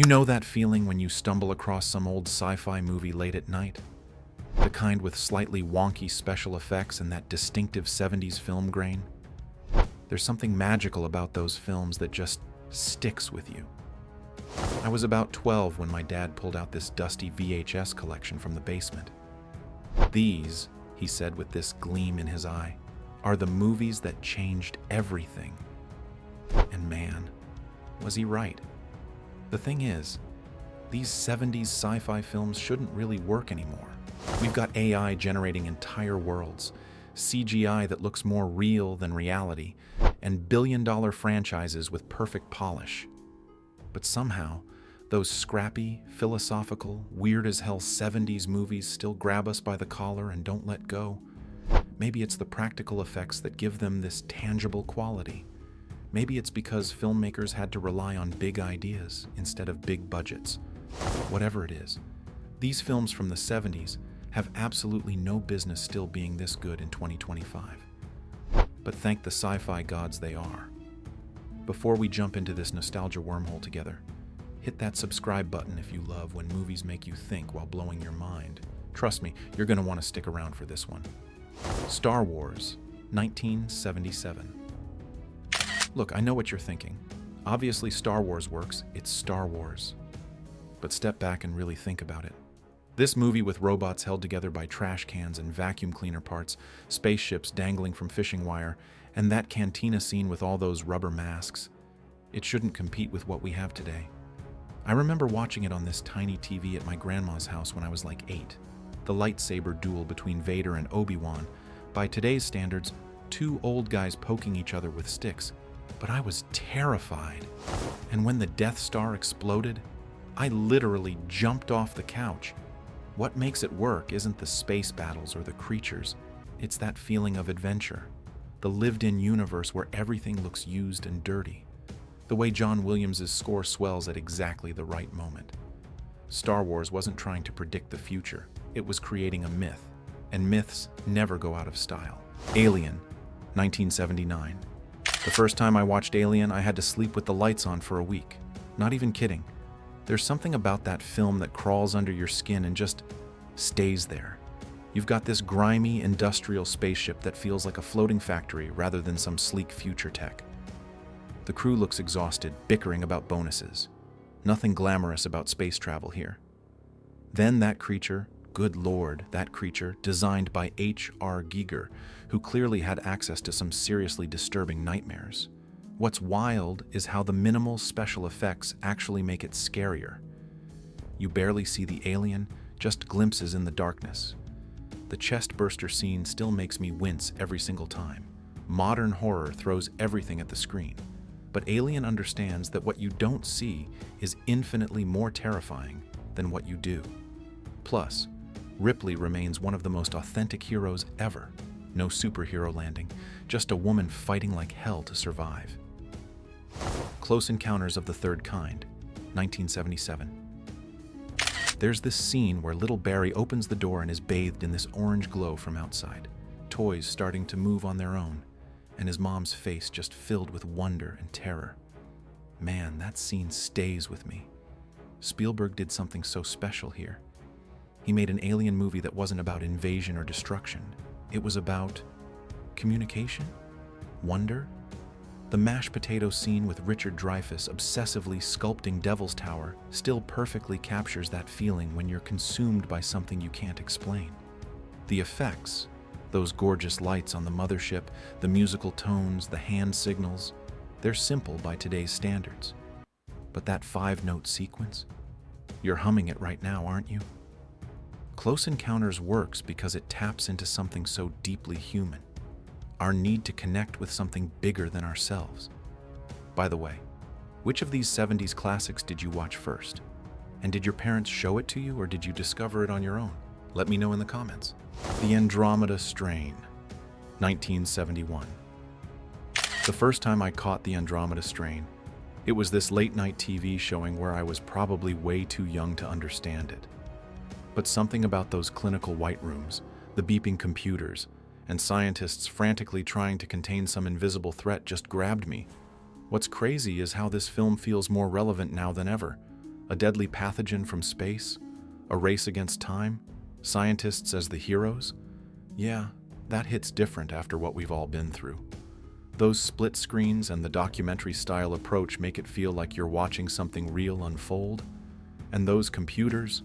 You know that feeling when you stumble across some old sci-fi movie late at night? The kind with slightly wonky special effects and that distinctive 70s film grain? There's something magical about those films that just sticks with you. I was about 12 when my dad pulled out this dusty VHS collection from the basement. These, he said with this gleam in his eye, are the movies that changed everything. And man, was he right. The thing is, these 70s sci-fi films shouldn't really work anymore. We've got AI generating entire worlds, CGI that looks more real than reality, and billion-dollar franchises with perfect polish. But somehow, those scrappy, philosophical, weird-as-hell 70s movies still grab us by the collar and don't let go. Maybe it's the practical effects that give them this tangible quality. Maybe it's because filmmakers had to rely on big ideas instead of big budgets. Whatever it is, these films from the 70s have absolutely no business still being this good in 2025. But thank the sci-fi gods they are. Before we jump into this nostalgia wormhole together, hit that subscribe button if you love when movies make you think while blowing your mind. Trust me, you're going to want to stick around for this one. Star Wars, 1977. Look, I know what you're thinking. Obviously Star Wars works, it's Star Wars. But step back and really think about it. This movie with robots held together by trash cans and vacuum cleaner parts, spaceships dangling from fishing wire, and that cantina scene with all those rubber masks, it shouldn't compete with what we have today. I remember watching it on this tiny TV at my grandma's house when I was like 8. The lightsaber duel between Vader and Obi-Wan. By today's standards, two old guys poking each other with sticks. But I was terrified. And when the Death Star exploded, I literally jumped off the couch. What makes it work isn't the space battles or the creatures. It's that feeling of adventure. The lived-in universe where everything looks used and dirty. The way John Williams' score swells at exactly the right moment. Star Wars wasn't trying to predict the future. It was creating a myth. And myths never go out of style. Alien, 1979. The first time I watched Alien, I had to sleep with the lights on for a week. Not even kidding. There's something about that film that crawls under your skin and just stays there. You've got this grimy, industrial spaceship that feels like a floating factory rather than some sleek future tech. The crew looks exhausted, bickering about bonuses. Nothing glamorous about space travel here. Then that creature, good lord, that creature, designed by H.R. Giger, who clearly had access to some seriously disturbing nightmares. What's wild is how the minimal special effects actually make it scarier. You barely see the alien, just glimpses in the darkness. The chest-burster scene still makes me wince every single time. Modern horror throws everything at the screen. But Alien understands that what you don't see is infinitely more terrifying than what you do. Plus, Ripley remains one of the most authentic heroes ever. No superhero landing, just a woman fighting like hell to survive. Close Encounters of the Third Kind, 1977. There's this scene where little Barry opens the door and is bathed in this orange glow from outside, toys starting to move on their own, and his mom's face just filled with wonder and terror. Man, that scene stays with me. Spielberg did something so special here. He made an alien movie that wasn't about invasion or destruction. It was about communication, wonder. The mashed potato scene with Richard Dreyfuss obsessively sculpting Devil's Tower still perfectly captures that feeling when you're consumed by something you can't explain. The effects, those gorgeous lights on the mothership, the musical tones, the hand signals, they're simple by today's standards. But that 5-note sequence, you're humming it right now, aren't you? Close Encounters works because it taps into something so deeply human. Our need to connect with something bigger than ourselves. By the way, which of these 70s classics did you watch first? And did your parents show it to you or did you discover it on your own? Let me know in the comments. The Andromeda Strain, 1971. The first time I caught the Andromeda Strain, it was this late-night TV showing where I was probably way too young to understand it. But something about those clinical white rooms, the beeping computers, and scientists frantically trying to contain some invisible threat just grabbed me. What's crazy is how this film feels more relevant now than ever. A deadly pathogen from space? A race against time? Scientists as the heroes? Yeah, that hits different after what we've all been through. Those split screens and the documentary-style approach make it feel like you're watching something real unfold. And those computers,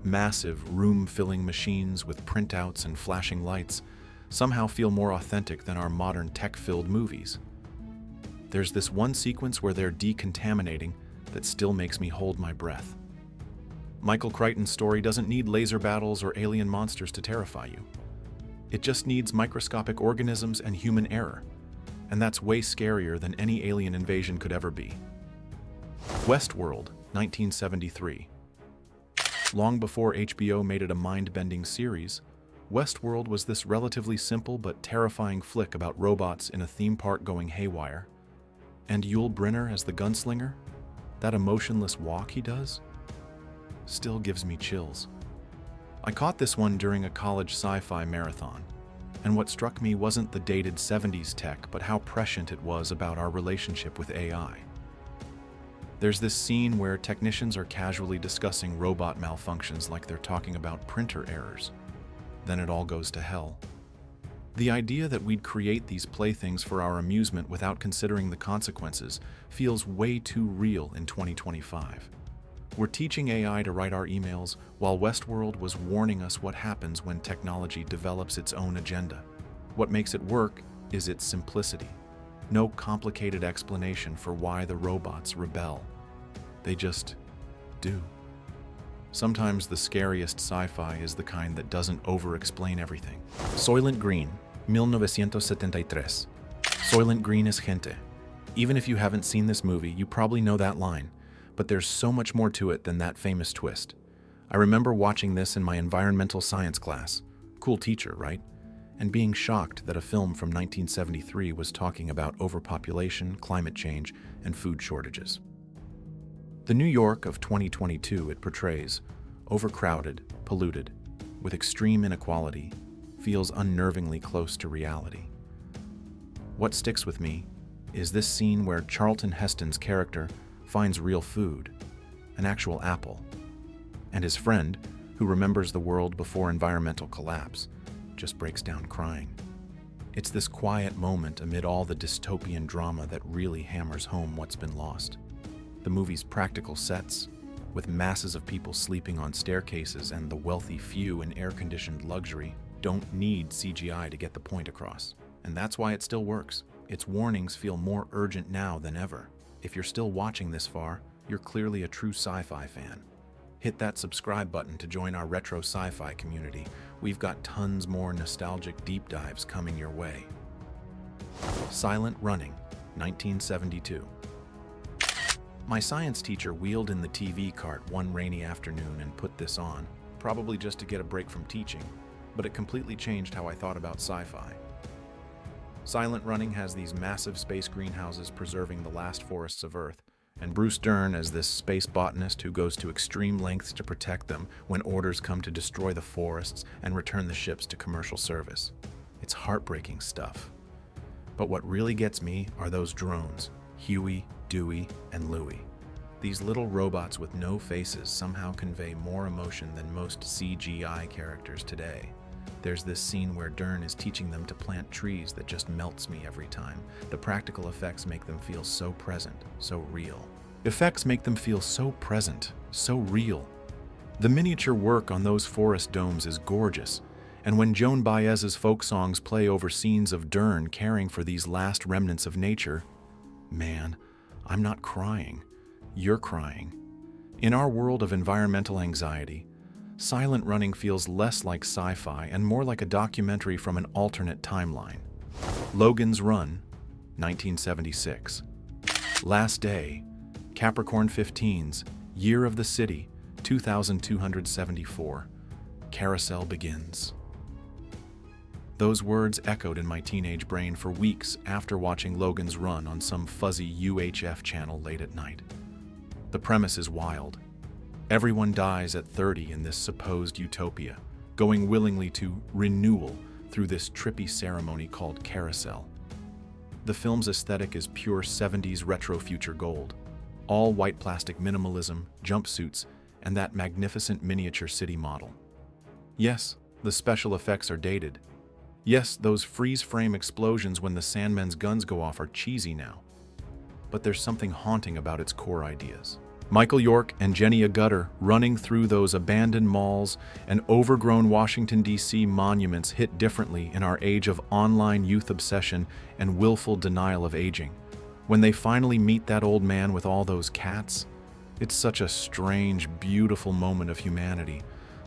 massive room-filling machines with printouts and flashing lights, somehow feel more authentic than our modern tech-filled movies. There's this one sequence where they're decontaminating that still makes me hold my breath. Michael Crichton's story doesn't need laser battles or alien monsters to terrify you. It just needs microscopic organisms and human error, and that's way scarier than any alien invasion could ever be. Westworld, 1973. Long before HBO made it a mind-bending series, Westworld was this relatively simple but terrifying flick about robots in a theme park going haywire. And Yul Brynner as the gunslinger? That emotionless walk he does? Still gives me chills. I caught this one during a college sci-fi marathon, and what struck me wasn't the dated 70s tech, but how prescient it was about our relationship with AI. There's this scene where technicians are casually discussing robot malfunctions like they're talking about printer errors. Then it all goes to hell. The idea that we'd create these playthings for our amusement without considering the consequences feels way too real in 2025. We're teaching AI to write our emails, while Westworld was warning us what happens when technology develops its own agenda. What makes it work is its simplicity. No complicated explanation for why the robots rebel. They just do. Sometimes the scariest sci-fi is the kind that doesn't over-explain everything. Soilent Green, 1973. Soilent Green es gente. Even if you haven't seen this movie, you probably know that line, but there's so much more to it than that famous twist. I remember watching this in my environmental science class. Cool teacher, right? And being shocked that a film from 1973 was talking about overpopulation, climate change, and food shortages. The New York of 2022 it portrays, overcrowded, polluted, with extreme inequality, feels unnervingly close to reality. What sticks with me is this scene where Charlton Heston's character finds real food, an actual apple, and his friend, who remembers the world before environmental collapse, just breaks down crying. It's this quiet moment amid all the dystopian drama that really hammers home what's been lost. The movie's practical sets, with masses of people sleeping on staircases and the wealthy few in air-conditioned luxury, don't need CGI to get the point across. And that's why it still works. Its warnings feel more urgent now than ever. If you're still watching this far, you're clearly a true sci-fi fan. Hit that subscribe button to join our retro sci-fi community. We've got tons more nostalgic deep dives coming your way. Silent Running, 1972. My science teacher wheeled in the TV cart one rainy afternoon and put this on, probably just to get a break from teaching, but it completely changed how I thought about sci-fi. Silent Running has these massive space greenhouses preserving the last forests of Earth, and Bruce Dern as this space botanist who goes to extreme lengths to protect them when orders come to destroy the forests and return the ships to commercial service. It's heartbreaking stuff. But what really gets me are those drones, Huey, Dewey, and Louie. These little robots with no faces somehow convey more emotion than most CGI characters today. There's this scene where Dern is teaching them to plant trees that just melts me every time. The practical effects make them feel so present, so real. Effects make them feel so present, so real. The miniature work on those forest domes is gorgeous, and when Joan Baez's folk songs play over scenes of Dern caring for these last remnants of nature, man, I'm not crying. You're crying. In our world of environmental anxiety, Silent Running feels less like sci-fi and more like a documentary from an alternate timeline. Logans Run, 1976. Last Day, Capricorn 15's, Year of the City, 2274. Carousel begins. Those words echoed in my teenage brain for weeks after watching Logans Run on some fuzzy UHF channel late at night. The premise is wild. Everyone dies at 30 in this supposed utopia, going willingly to renewal through this trippy ceremony called Carousel. The film's aesthetic is pure 70s retro future gold. All white plastic minimalism, jumpsuits, and that magnificent miniature city model. Yes, the special effects are dated. Yes, those freeze-frame explosions when the Sandmen's guns go off are cheesy now. But there's something haunting about its core ideas. Michael York and Jenny Agutter running through those abandoned malls and overgrown Washington, D.C. monuments hit differently in our age of online youth obsession and willful denial of aging. When they finally meet that old man with all those cats, it's such a strange, beautiful moment of humanity.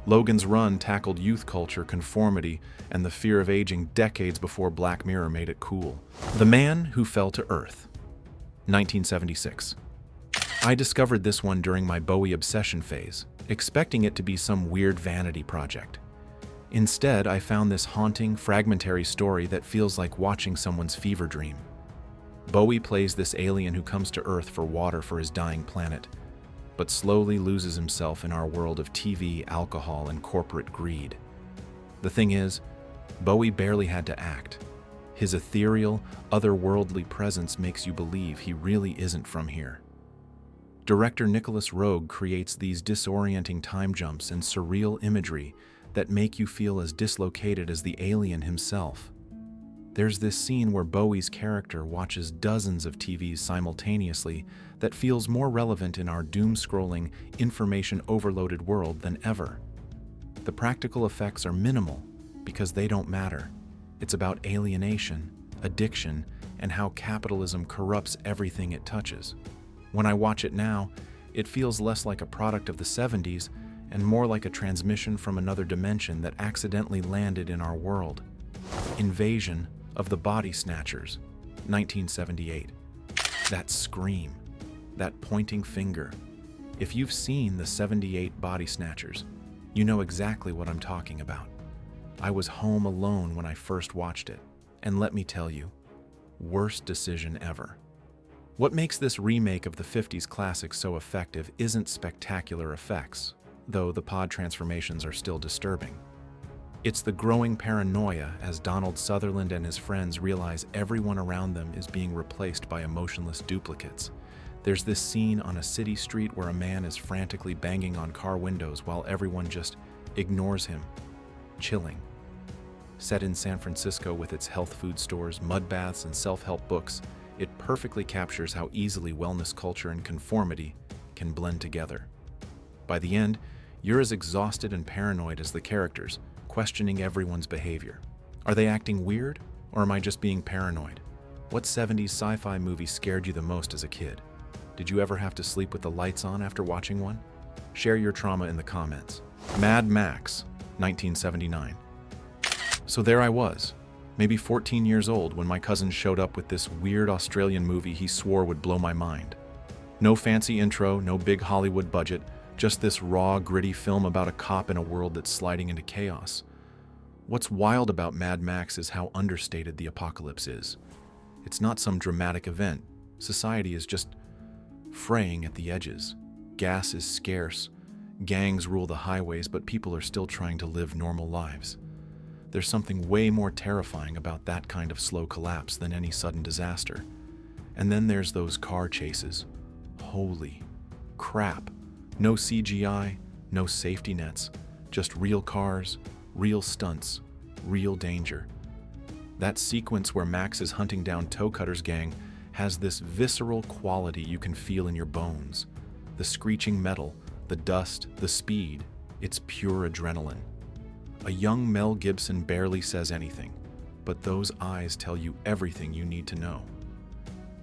Logans Run tackled youth culture, conformity, and the fear of aging decades before Black Mirror made it cool. The Man Who Fell to Earth, 1976. I discovered this one during my Bowie obsession phase, expecting it to be some weird vanity project. Instead, I found this haunting, fragmentary story that feels like watching someone's fever dream. Bowie plays this alien who comes to Earth for water for his dying planet, but slowly loses himself in our world of TV, alcohol, and corporate greed. The thing is, Bowie barely had to act. His ethereal, otherworldly presence makes you believe he really isn't from here. Director Nicholas Roeg creates these disorienting time jumps and surreal imagery that make you feel as dislocated as the alien himself. There's this scene where Bowie's character watches dozens of TVs simultaneously that feels more relevant in our doom-scrolling, information-overloaded world than ever. The practical effects are minimal because they don't matter. It's about alienation, addiction, and how capitalism corrupts everything it touches. When I watch it now, it feels less like a product of the 70s and more like a transmission from another dimension that accidentally landed in our world. Invasion of the Body Snatchers, 1978. That scream, that pointing finger. If you've seen the 78 Body Snatchers, you know exactly what I'm talking about. I was home alone when I first watched it, and let me tell you, worst decision ever. What makes this remake of the 50s classic so effective isn't spectacular effects, though the pod transformations are still disturbing. It's the growing paranoia as Donald Sutherland and his friends realize everyone around them is being replaced by emotionless duplicates. There's this scene on a city street where a man is frantically banging on car windows while everyone just ignores him. Chilling. Set in San Francisco with its health food stores, mud baths, and self-help books, it perfectly captures how easily wellness culture and conformity can blend together. By the end, you're as exhausted and paranoid as the characters, questioning everyone's behavior. Are they acting weird, or am I just being paranoid? What 70s sci-fi movie scared you the most as a kid? Did you ever have to sleep with the lights on after watching one? Share your trauma in the comments. Mad Max, 1979. So there I was, maybe 14 years old when my cousin showed up with this weird Australian movie he swore would blow my mind. No fancy intro, no big Hollywood budget, just this raw, gritty film about a cop in a world that's sliding into chaos. What's wild about Mad Max is how understated the apocalypse is. It's not some dramatic event. Society is just fraying at the edges. Gas is scarce. Gangs rule the highways, but people are still trying to live normal lives. There's something way more terrifying about that kind of slow collapse than any sudden disaster. And then there's those car chases. Holy crap. No CGI, no safety nets, just real cars, real stunts, real danger. That sequence where Max is hunting down Toe Cutter's gang has this visceral quality you can feel in your bones. The screeching metal, the dust, the speed, it's pure adrenaline. A young Mel Gibson barely says anything, but those eyes tell you everything you need to know.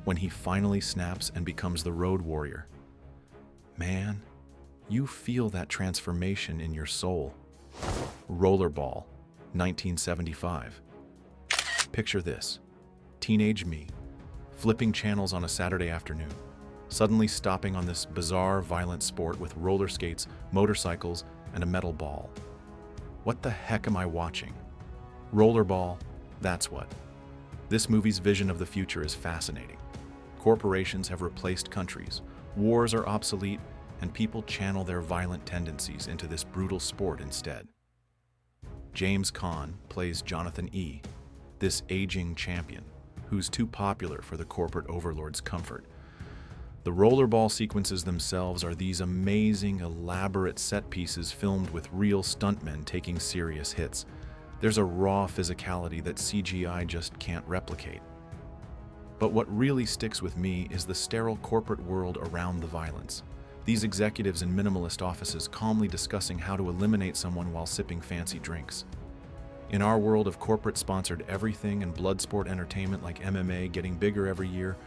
When he finally snaps and becomes the road warrior, man, you feel that transformation in your soul. Rollerball, 1975. Picture this. Teenage me, flipping channels on a Saturday afternoon, suddenly stopping on this bizarre, violent sport with roller skates, motorcycles, and a metal ball. What the heck am I watching? Rollerball, that's what. This movie's vision of the future is fascinating. Corporations have replaced countries, wars are obsolete, and people channel their violent tendencies into this brutal sport instead. James Caan plays Jonathan E., this aging champion who's too popular for the corporate overlord's comfort. The rollerball sequences themselves are these amazing, elaborate set pieces filmed with real stuntmen taking serious hits. There's a raw physicality that CGI just can't replicate. But what really sticks with me is the sterile corporate world around the violence. These executives in minimalist offices calmly discussing how to eliminate someone while sipping fancy drinks. In our world of corporate-sponsored everything and blood sport entertainment like MMA getting bigger every year,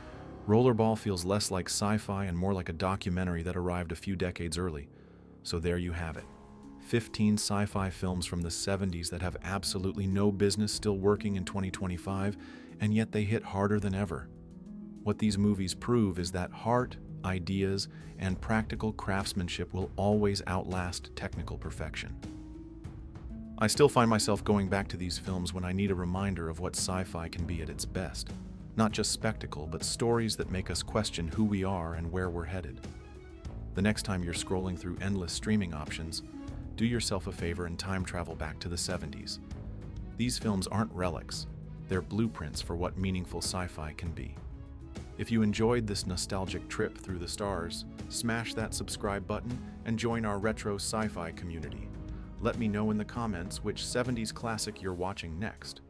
Rollerball feels less like sci-fi and more like a documentary that arrived a few decades early. So there you have it. 15 sci-fi films from the 70s that have absolutely no business still working in 2025, and yet they hit harder than ever. What these movies prove is that heart, ideas, and practical craftsmanship will always outlast technical perfection. I still find myself going back to these films when I need a reminder of what sci-fi can be at its best. Not just spectacle, but stories that make us question who we are and where we're headed. The next time you're scrolling through endless streaming options, do yourself a favor and time travel back to the 70s. These films aren't relics, they're blueprints for what meaningful sci-fi can be. If you enjoyed this nostalgic trip through the stars, smash that subscribe button and join our retro sci-fi community. Let me know in the comments which 70s classic you're watching next.